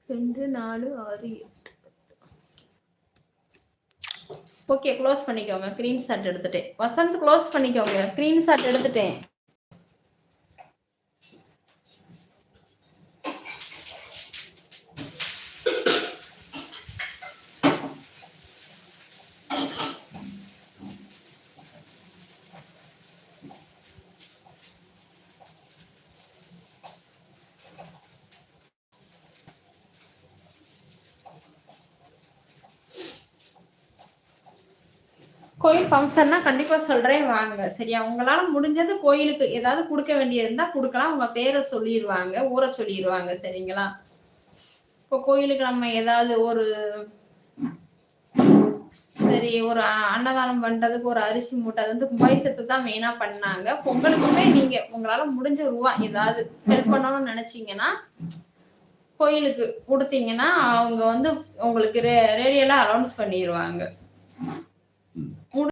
2 4 6 8. Okay, close பண்ணிக்கோங்க. Screenshot எடுத்துட்டேன். Vasanth close பண்ணிக்கோங்க. ஸ்கிரீன்ஷாட் எடுத்துட்டேன். கோயில் ஃபங்க்ஷன்னா கண்டிப்பா சொல்றேன், வாங்க. சரியா? உங்களால முடிஞ்சது கோயிலுக்கு ஏதாவது கொடுக்க வேண்டியது இருந்தா கொடுக்கலாம். உங்க பேரை சொல்லிடுவாங்க, ஊரை சொல்லிடுவாங்க. சரிங்களா? இப்போ கோயிலுக்கு நம்ம ஏதாவது ஒரு சரி ஒரு அன்னதானம் பண்றதுக்கு ஒரு அரிசி மூட்டை, அது வந்து கும்பாபிஷேகத்துக்கு தான் மெயினா பண்ணாங்க. பொங்கலுக்குமே நீங்க உங்களால முடிஞ்ச ரூபா ஏதாவது ஹெல்ப் பண்ணணும்னு நினைச்சீங்கன்னா கோயிலுக்கு கொடுத்தீங்கன்னா அவங்க வந்து உங்களுக்கு ரேடியோல அனௌன்ஸ் பண்ணிடுவாங்க.